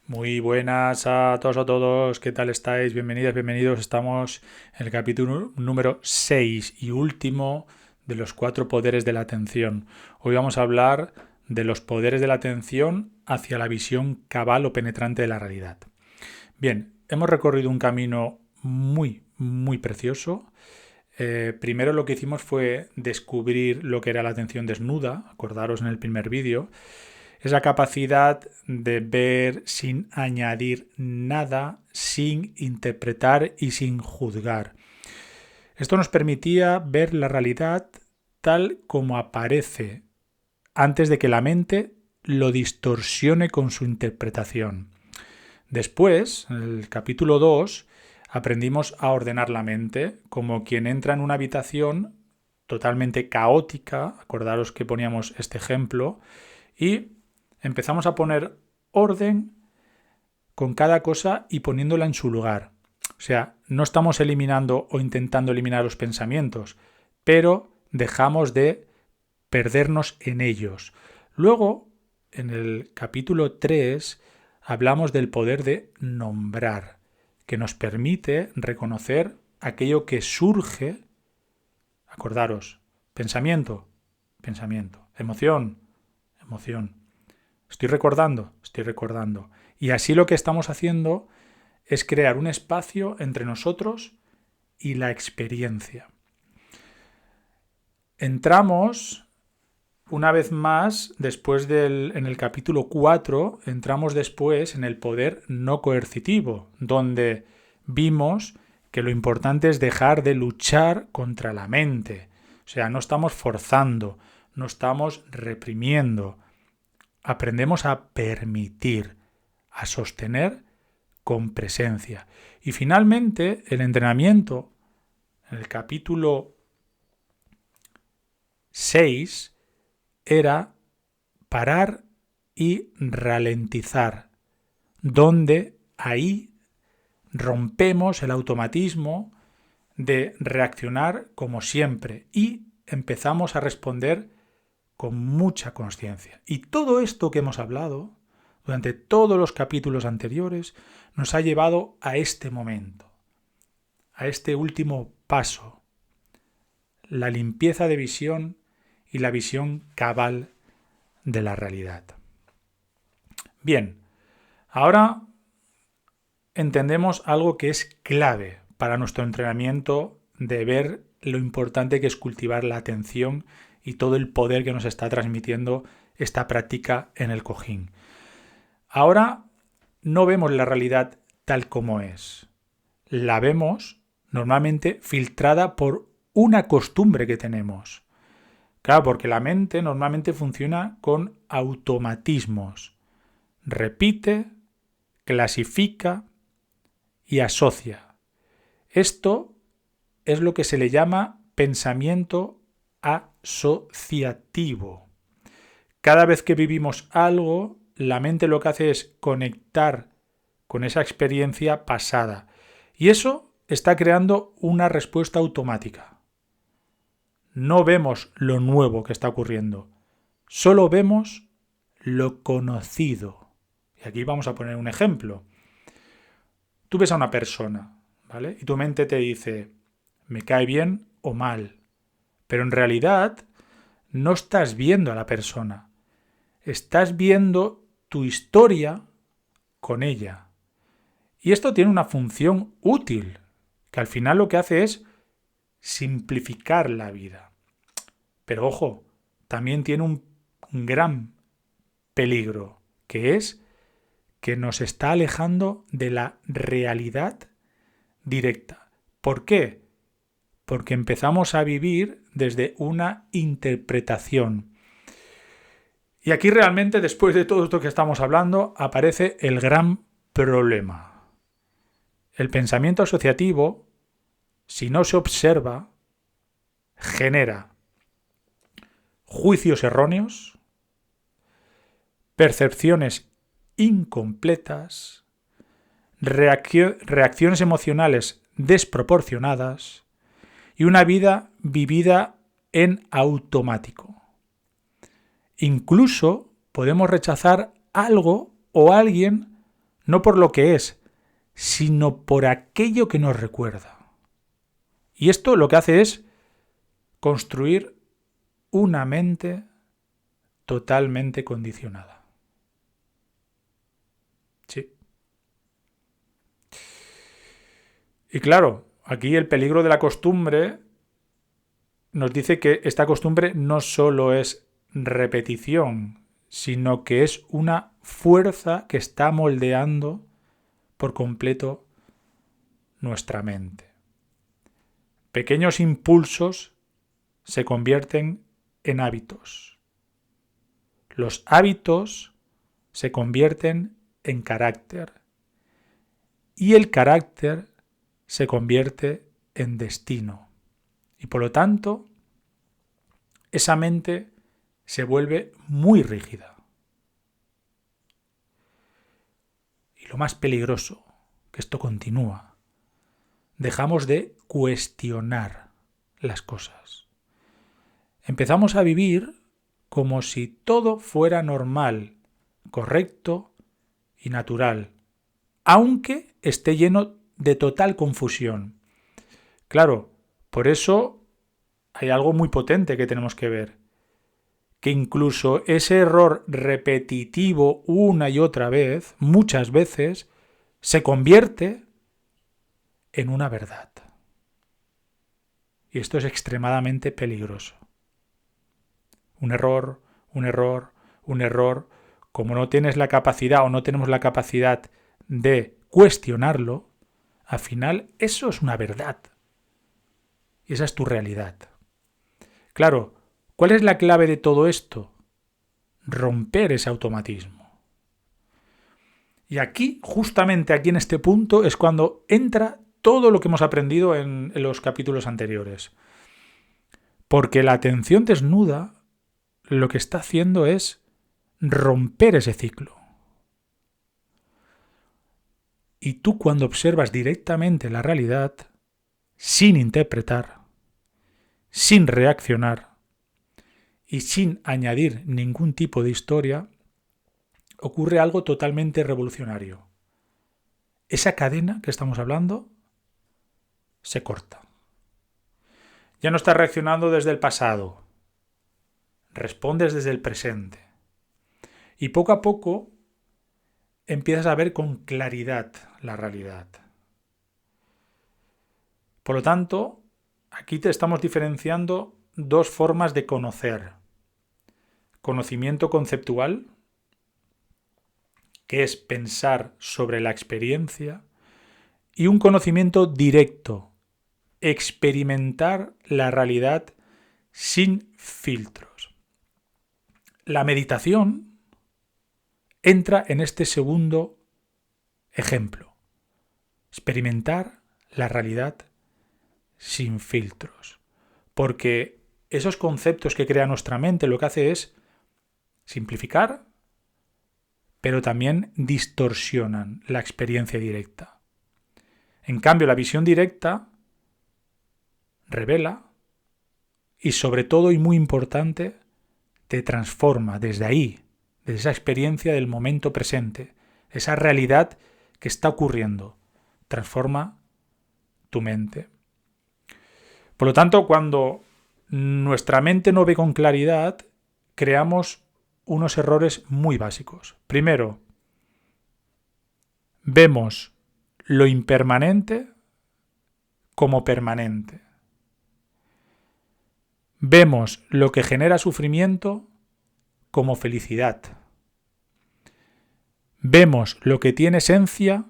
Muy buenas a todos, ¿qué tal estáis? Bienvenidas, bienvenidos. Estamos en el capítulo número 6 y último de los 4 poderes de la atención. Hoy vamos a hablar de los poderes de la atención hacia la visión cabal o penetrante de la realidad. Bien, hemos recorrido un camino muy precioso. Primero lo que hicimos fue descubrir lo que era la atención desnuda, acordaros en el primer vídeo. Es la capacidad de ver sin añadir nada, sin interpretar y sin juzgar. Esto nos permitía ver la realidad tal como aparece, antes de que la mente lo distorsione con su interpretación. Después, en el capítulo 2, aprendimos a ordenar la mente, como quien entra en una habitación totalmente caótica, acordaros que poníamos este ejemplo, y empezamos a poner orden con cada cosa y poniéndola en su lugar. O sea, no estamos eliminando o intentando eliminar los pensamientos, pero dejamos de perdernos en ellos. Luego, en el capítulo 3, hablamos del poder de nombrar, que nos permite reconocer aquello que surge. Acordaros, pensamiento, pensamiento, emoción, emoción. Estoy recordando, estoy recordando. Y así lo que estamos haciendo es crear un espacio entre nosotros y la experiencia. Entramos una vez más, en el capítulo 4, entramos después en el poder no coercitivo, donde vimos que lo importante es dejar de luchar contra la mente. O sea, no estamos forzando, no estamos reprimiendo. Aprendemos a permitir, a sostener con presencia. Y finalmente, el entrenamiento, en el capítulo 6, era parar y ralentizar, donde ahí rompemos el automatismo de reaccionar como siempre y empezamos a responder con mucha conciencia. Y todo esto que hemos hablado durante todos los capítulos anteriores nos ha llevado a este momento, a este último paso, la limpieza de visión y la visión cabal de la realidad. Bien, ahora entendemos algo que es clave para nuestro entrenamiento de ver lo importante que es cultivar la atención y todo el poder que nos está transmitiendo esta práctica en el cojín. Ahora no vemos la realidad tal como es. La vemos normalmente filtrada por una costumbre que tenemos. Claro, porque la mente normalmente funciona con automatismos. Repite, clasifica y asocia. Esto es lo que se le llama pensamiento asociativo. Cada vez que vivimos algo, la mente lo que hace es conectar con esa experiencia pasada. Y eso está creando una respuesta automática. No vemos lo nuevo que está ocurriendo, solo vemos lo conocido. Y aquí vamos a poner un ejemplo. Tú ves a una persona, ¿vale? Y tu mente te dice, me cae bien o mal. Pero en realidad no estás viendo a la persona. Estás viendo tu historia con ella. Y esto tiene una función útil, que al final lo que hace es simplificar la vida. Pero ojo, también tiene un gran peligro, que es que nos está alejando de la realidad directa. ¿Por qué? Porque empezamos a vivir desde una interpretación. Y aquí realmente, después de todo esto que estamos hablando, aparece el gran problema. El pensamiento asociativo, si no se observa, genera juicios erróneos, percepciones incompletas, reacciones emocionales desproporcionadas y una vida vivida en automático. Incluso podemos rechazar algo o alguien no por lo que es, sino por aquello que nos recuerda. Y esto lo que hace es construir una mente totalmente condicionada. Sí. Y claro, aquí el peligro de la costumbre nos dice que esta costumbre no solo es repetición, sino que es una fuerza que está moldeando por completo nuestra mente. Pequeños impulsos se convierten en hábitos. Los hábitos se convierten en carácter y el carácter se convierte en destino. Y por lo tanto, esa mente se vuelve muy rígida. Y lo más peligroso, que esto continúa, dejamos de cuestionar las cosas. Empezamos a vivir como si todo fuera normal, correcto y natural, aunque esté lleno de total confusión. Claro, por eso hay algo muy potente que tenemos que ver, que incluso ese error repetitivo una y otra vez, muchas veces, se convierte en una verdad. Y esto es extremadamente peligroso. Un error, como no tienes la capacidad o no tenemos la capacidad de cuestionarlo, al final eso es una verdad. Y esa es tu realidad. Claro, ¿cuál es la clave de todo esto? Romper ese automatismo. Y aquí, justamente aquí en este punto, es cuando entra todo lo que hemos aprendido en los capítulos anteriores. Porque la atención desnuda lo que está haciendo es romper ese ciclo. Y tú cuando observas directamente la realidad, sin interpretar, sin reaccionar y sin añadir ningún tipo de historia, ocurre algo totalmente revolucionario. Esa cadena que estamos hablando se corta. Ya no estás reaccionando desde el pasado, respondes desde el presente. Y poco a poco empiezas a ver con claridad la realidad. Por lo tanto, aquí te estamos diferenciando dos formas de conocer. Conocimiento conceptual, que es pensar sobre la experiencia, y un conocimiento directo, experimentar la realidad sin filtros. La meditación entra en este segundo ejemplo. Experimentar la realidad sin filtros. Porque esos conceptos que crea nuestra mente lo que hace es simplificar, pero también distorsionan la experiencia directa. En cambio, la visión directa revela y sobre todo y muy importante, te transforma desde ahí, desde esa experiencia del momento presente, esa realidad que está ocurriendo. Transforma tu mente. Por lo tanto, cuando nuestra mente no ve con claridad, creamos unos errores muy básicos. Primero, vemos lo impermanente como permanente. Vemos lo que genera sufrimiento como felicidad. Vemos lo que tiene esencia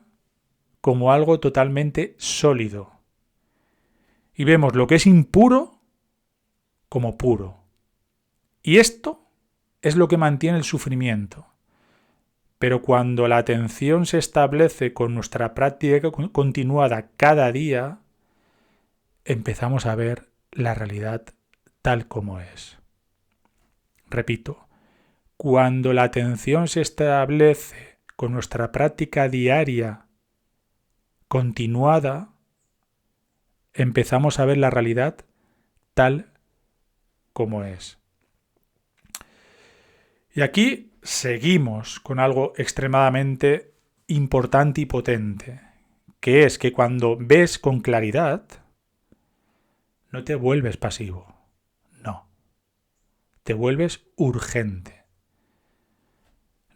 como algo totalmente sólido. Y vemos lo que es impuro como puro. Y esto es lo que mantiene el sufrimiento. Pero cuando la atención se establece con nuestra práctica continuada cada día, empezamos a ver la realidad tal como es. Repito, cuando la atención se establece con nuestra práctica diaria continuada, empezamos a ver la realidad tal como es. Y aquí seguimos con algo extremadamente importante y potente, que es que cuando ves con claridad, no te vuelves pasivo, no, te vuelves urgente.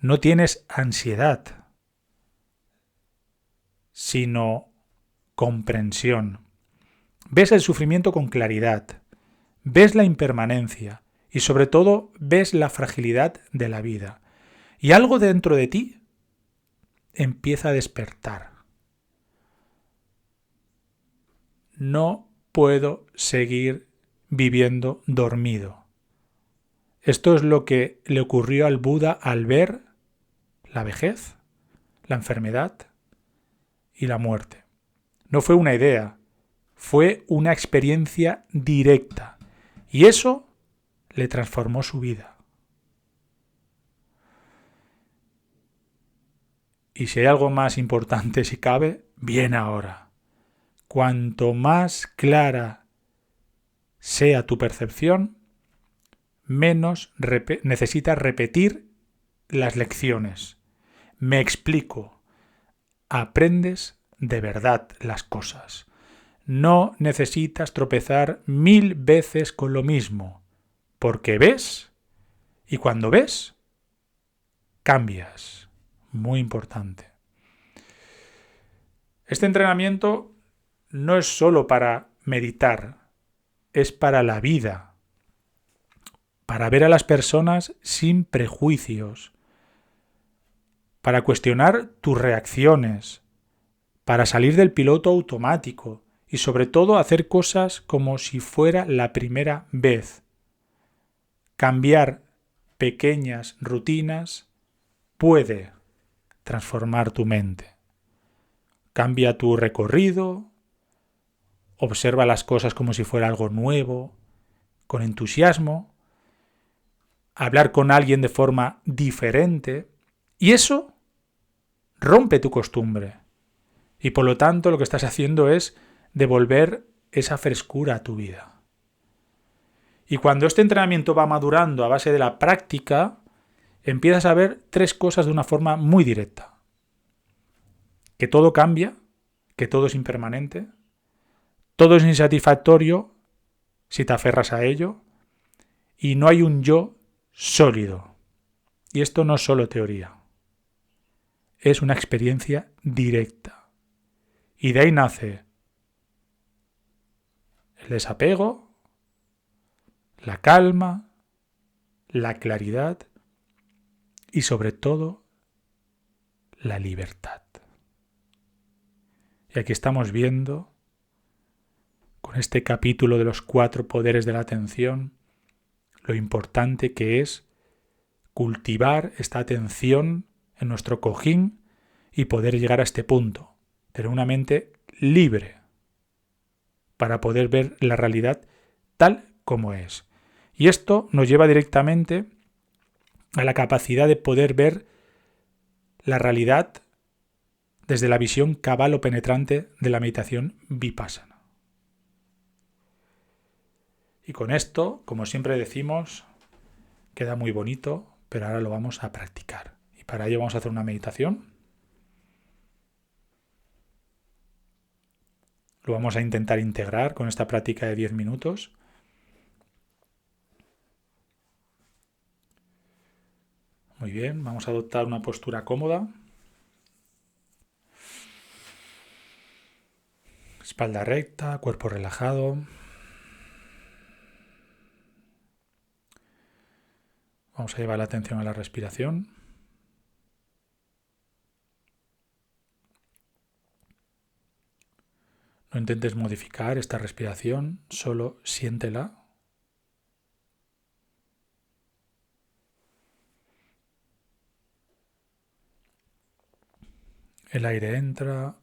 No tienes ansiedad, sino comprensión. Ves el sufrimiento con claridad, ves la impermanencia y sobre todo ves la fragilidad de la vida. Y algo dentro de ti empieza a despertar. No puedo seguir viviendo dormido. Esto es lo que le ocurrió al Buda al ver la vejez, la enfermedad y la muerte. No fue una idea, fue una experiencia directa. Y eso le transformó su vida. Y si hay algo más importante, si cabe, viene ahora. Cuanto más clara sea tu percepción, menos necesitas repetir las lecciones. Me explico. Aprendes de verdad las cosas. No necesitas tropezar 1000 veces con lo mismo, porque ves y cuando ves, cambias. Muy importante. Este entrenamiento no es solo para meditar, es para la vida, para ver a las personas sin prejuicios, para cuestionar tus reacciones, para salir del piloto automático y sobre todo hacer cosas como si fuera la primera vez. Cambiar pequeñas rutinas puede transformar tu mente. Cambia tu recorrido, observa las cosas como si fuera algo nuevo, con entusiasmo, hablar con alguien de forma diferente, y eso rompe tu costumbre. Y por lo tanto lo que estás haciendo es devolver esa frescura a tu vida. Y cuando este entrenamiento va madurando a base de la práctica, empiezas a ver 3 cosas de una forma muy directa. Que todo cambia, que todo es impermanente, todo es insatisfactorio si te aferras a ello, y no hay un yo sólido. Y esto no es solo teoría, es una experiencia directa. Y de ahí nace el desapego, la calma, la claridad y sobre todo la libertad. Y aquí estamos viendo, con este capítulo de los 4 poderes de la atención, lo importante que es cultivar esta atención en nuestro cojín y poder llegar a este punto, tener una mente libre para poder ver la realidad tal como es. Y esto nos lleva directamente a la capacidad de poder ver la realidad desde la visión cabal o penetrante de la meditación vipassana. Y con esto, como siempre decimos, queda muy bonito, pero ahora lo vamos a practicar. Y para ello vamos a hacer una meditación. Lo vamos a intentar integrar con esta práctica de 10 minutos. Muy bien, vamos a adoptar una postura cómoda. Espalda recta, cuerpo relajado. Vamos a llevar la atención a la respiración. No intentes modificar esta respiración, solo siéntela. El aire entra,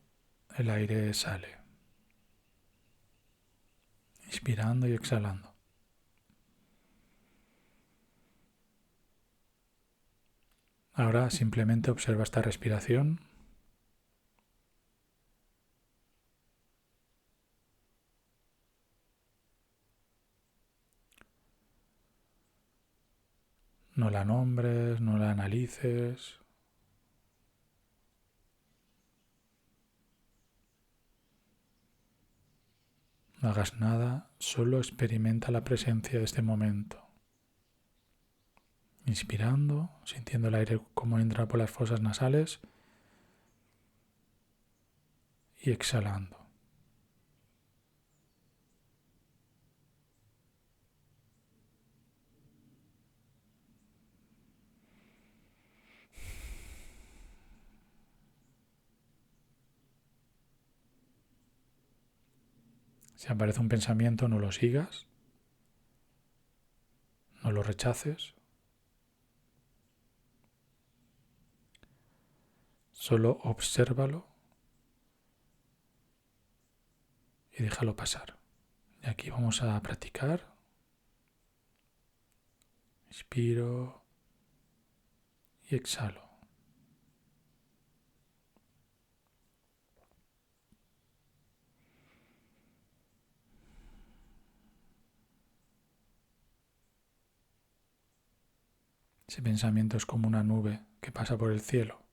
el aire sale. Inspirando y exhalando. Ahora simplemente observa esta respiración. No la nombres, no la analices. No hagas nada, solo experimenta la presencia de este momento. Inspirando, sintiendo el aire como entra por las fosas nasales y exhalando. Si aparece un pensamiento, no lo sigas, no lo rechaces, solo obsérvalo y déjalo pasar. Y aquí vamos a practicar. Inspiro y exhalo. Ese pensamiento es como una nube que pasa por el cielo.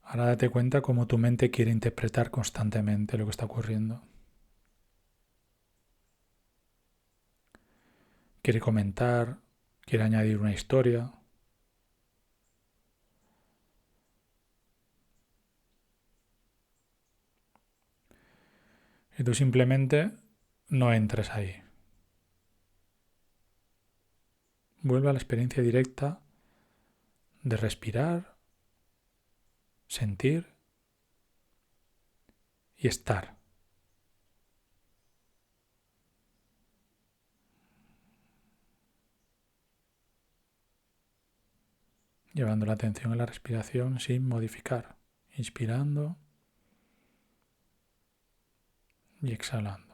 Ahora date cuenta cómo tu mente quiere interpretar constantemente lo que está ocurriendo. Quiere comentar, quiere añadir una historia. Y tú simplemente no entres ahí. Vuelve a la experiencia directa de respirar, sentir y estar. Llevando la atención a la respiración sin modificar. Inspirando y exhalando.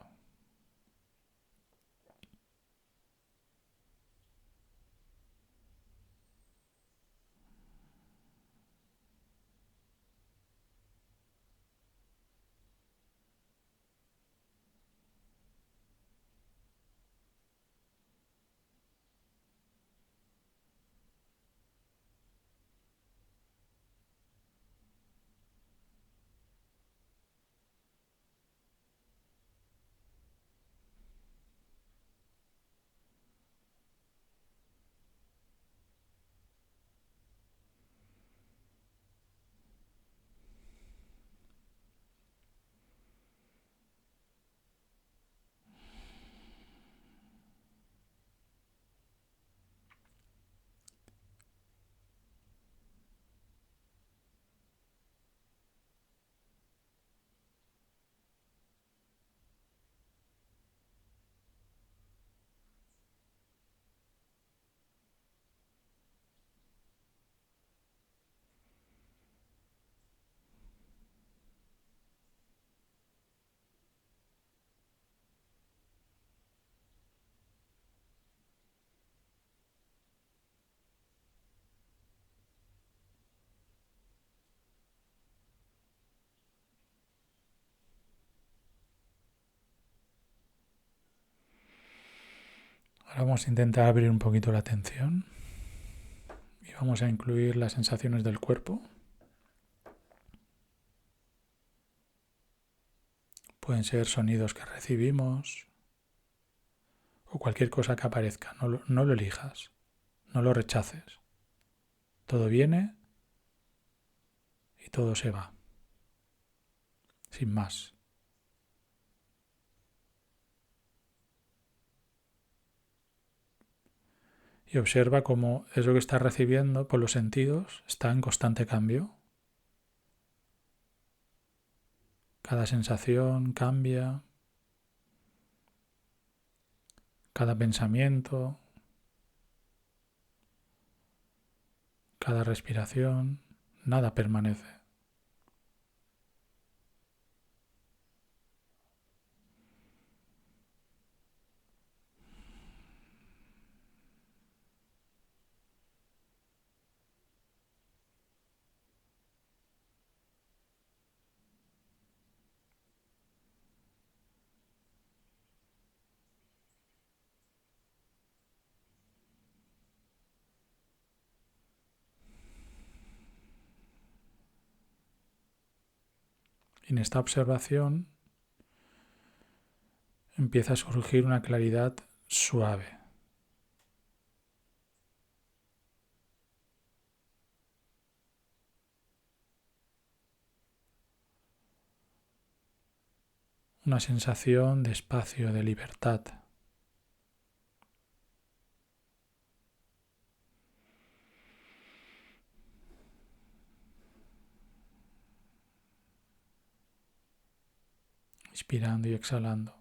Ahora vamos a intentar abrir un poquito la atención y vamos a incluir las sensaciones del cuerpo. Pueden ser sonidos que recibimos o cualquier cosa que aparezca. No lo elijas, no lo rechaces. Todo viene y todo se va, sin más. Y observa cómo eso que estás recibiendo por los sentidos está en constante cambio. Cada sensación cambia, cada pensamiento, cada respiración, nada permanece. En esta observación empieza a surgir una claridad suave. Una sensación de espacio, de libertad. Inspirando y exhalando.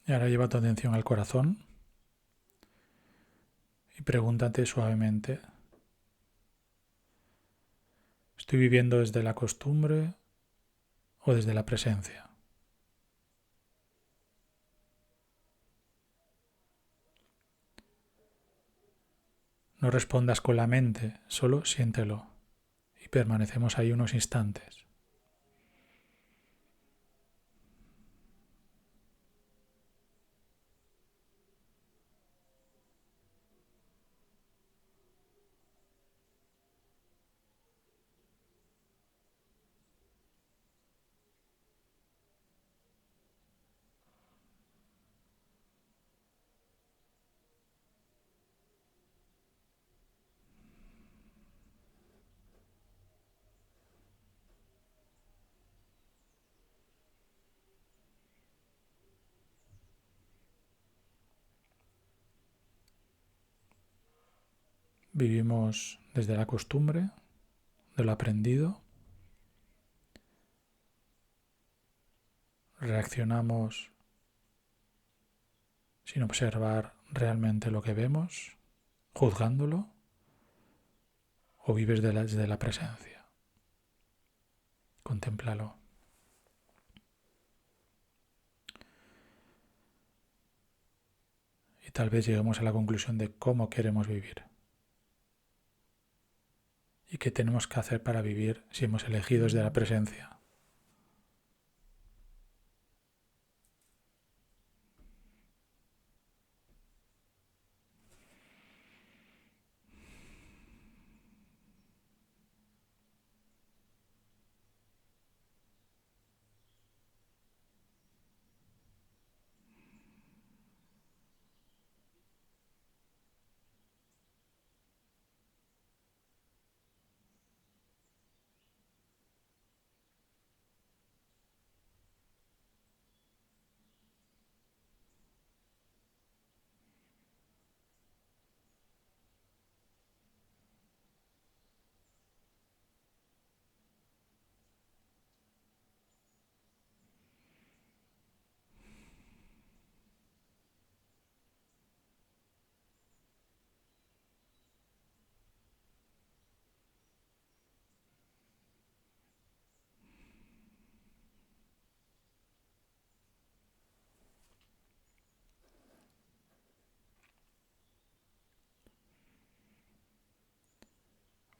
Y ahora lleva tu atención al corazón y pregúntate suavemente, ¿estoy viviendo desde la costumbre o desde la presencia? No respondas con la mente, solo siéntelo. Y permanecemos ahí unos instantes. Vivimos desde la costumbre, de lo aprendido. Reaccionamos sin observar realmente lo que vemos, juzgándolo, o vives desde la presencia. Contémplalo. Y tal vez lleguemos a la conclusión de cómo queremos vivir. Y qué tenemos que hacer para vivir si hemos elegido desde la presencia.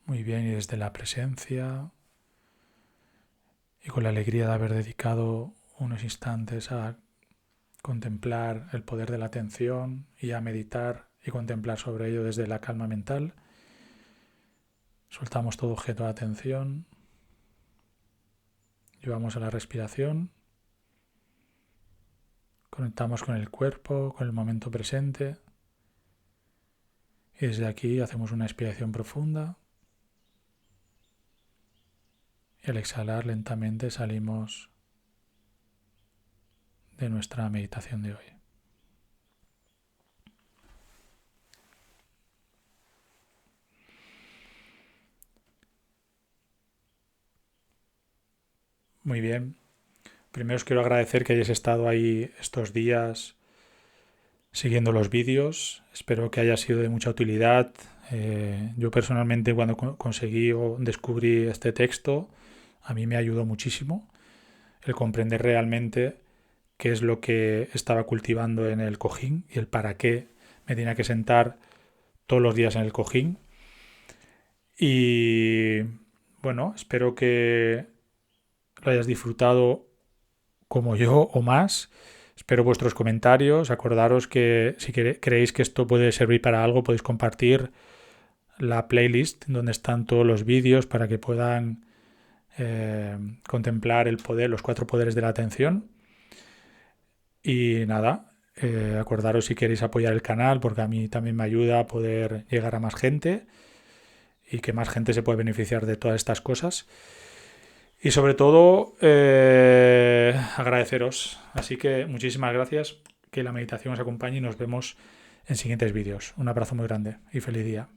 Muy bien, y desde la presencia y con la alegría de haber dedicado unos instantes a contemplar el poder de la atención y a meditar y contemplar sobre ello desde la calma mental, soltamos todo objeto de atención, llevamos a la respiración, conectamos con el cuerpo, con el momento presente y desde aquí hacemos una expiración profunda y al exhalar lentamente salimos de nuestra meditación de hoy. Muy bien. Primero os quiero agradecer que hayáis estado ahí estos días siguiendo los vídeos. Espero que haya sido de mucha utilidad. Yo personalmente cuando conseguí o descubrí este texto, a mí me ayudó muchísimo el comprender realmente qué es lo que estaba cultivando en el cojín y el para qué me tenía que sentar todos los días en el cojín. Y bueno, espero que lo hayas disfrutado como yo o más. Espero vuestros comentarios. Acordaros que si creéis que esto puede servir para algo, podéis compartir la playlist donde están todos los vídeos para que puedan contemplar el poder, los 4 poderes de la atención. Y nada, acordaros si queréis apoyar el canal, porque a mí también me ayuda a poder llegar a más gente y que más gente se pueda beneficiar de todas estas cosas. Y sobre todo, agradeceros. Así que muchísimas gracias, que la meditación os acompañe y nos vemos en siguientes vídeos. Un abrazo muy grande y feliz día.